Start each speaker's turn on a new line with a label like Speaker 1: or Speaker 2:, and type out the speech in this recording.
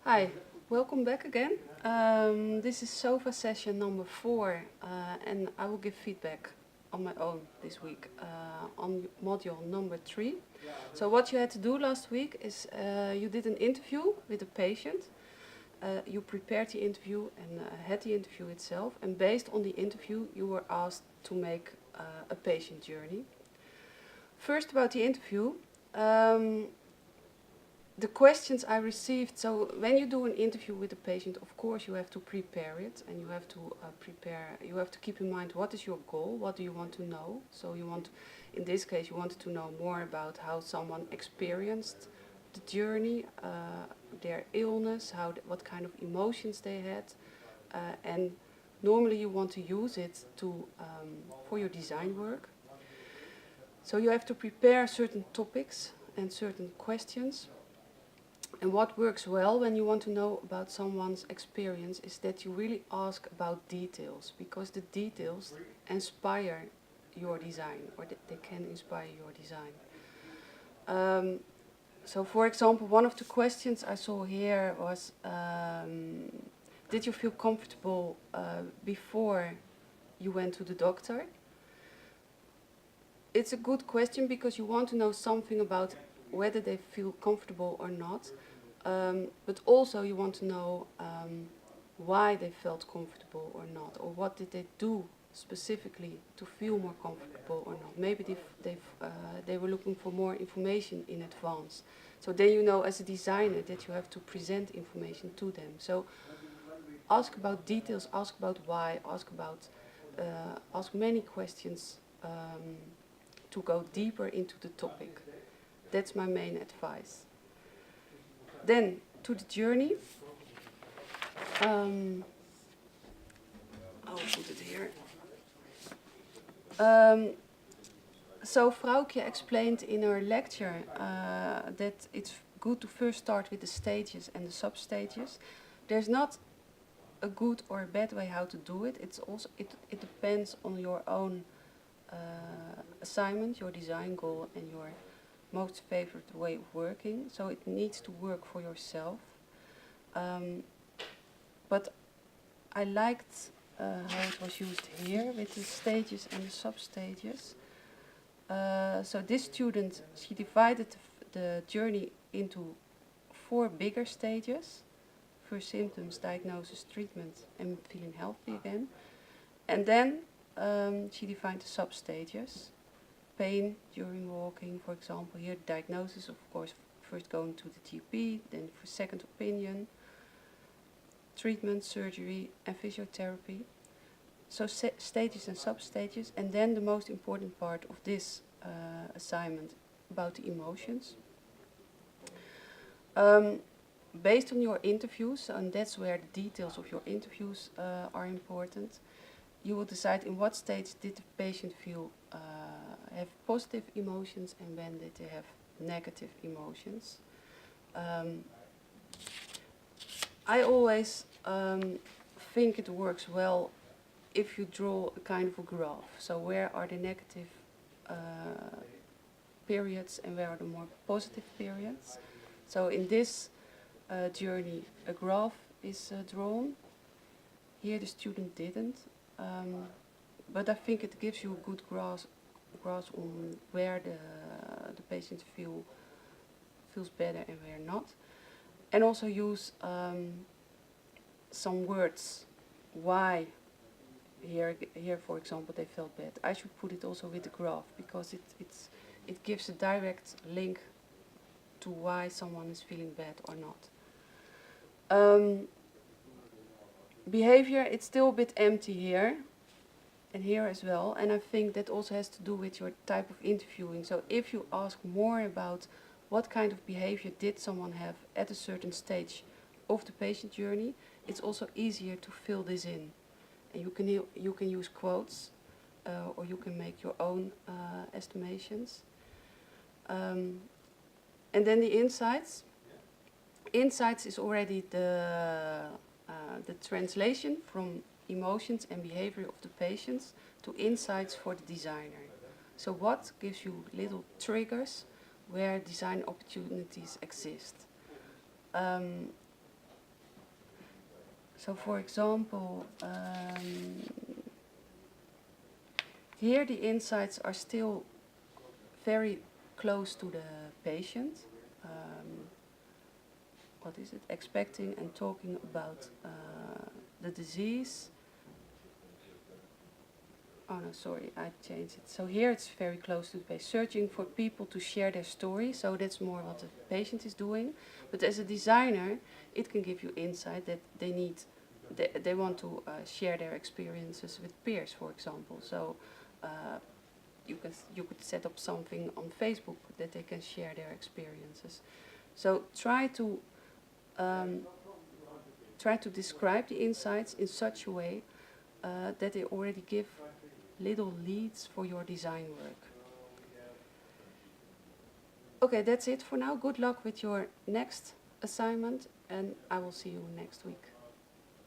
Speaker 1: Hi, welcome back again. This is sofa session number 4, and I will give feedback on my own this week on module number 3. So what you had to do last week is you did an interview with a patient. You prepared the interview and had the interview itself, and based on the interview you were asked to make a patient journey. First about the interview. The questions I received, so when you do an interview with a patient, of course you have to prepare it, and you have to keep in mind what is your goal, what do you want to know. So in this case, you wanted to know more about how someone experienced the journey, their illness, what kind of emotions they had, and normally you want to use it for your design work. So you have to prepare certain topics and certain questions. And what works well when you want to know about someone's experience is that you really ask about details, because the details inspire your design, or they can inspire your design. So for example, one of the questions I saw here was, did you feel comfortable before you went to the doctor? It's a good question because you want to know something about whether they feel comfortable or not. But also you want to know why they felt comfortable or not, or what did they do specifically to feel more comfortable or not. Maybe they were looking for more information in advance. So then you know as a designer that you have to present information to them. So ask about details, ask about why, ask many questions to go deeper into the topic. That's my main advice. Then to the journey. I'll put it here. So Frauke explained in her lecture that it's good to first start with the stages and the sub-stages. There's not a good or a bad way how to do it. It depends on your own assignment, your design goal, and your most favorite way of working. So it needs to work for yourself. But I liked how it was used here with the stages and the sub-stages. So this student, she divided the journey into 4 bigger stages. First symptoms, diagnosis, treatment, and feeling healthy again. And then she defined the sub-stages. Pain during walking, for example, here diagnosis, of course, first going to the GP, then for second opinion, treatment, surgery, and physiotherapy. So stages and sub-stages, and then the most important part of this assignment about the emotions. Based on your interviews, and that's where the details of your interviews are important, you will decide in what stage did the patient feel have positive emotions and when did they have negative emotions. I always think it works well if you draw a kind of a graph. So where are the negative periods and where are the more positive periods? So in this journey, a graph is drawn. Here the student didn't, but I think it gives you a good grasp on where the patient feels better and where not. And also use some words. Why here for example they felt bad. I should put it also with the graph because it gives a direct link to why someone is feeling bad or not. Behavior, it's still a bit empty here and here as well, and I think that also has to do with your type of interviewing. So if you ask more about what kind of behavior did someone have at a certain stage of the patient journey, it's also easier to fill this in. And you can use quotes or you can make your own estimations. And then the insights. Insights is already the translation from emotions and behavior of the patients to insights for the designer. So what gives you little triggers where design opportunities exist? So for example, here the insights are still very close to the patient. What is it? Expecting and talking about the disease. Oh no, sorry, I changed it. So here it's very close to the patient. Searching for people to share their story, so that's more what the patient is doing. But as a designer, it can give you insight that they want to share their experiences with peers, for example. So you could set up something on Facebook that they can share their experiences. So try to describe the insights in such a way that they already give little leads for your design work. Okay, that's it for now. Good luck with your next assignment, and I will see you next week.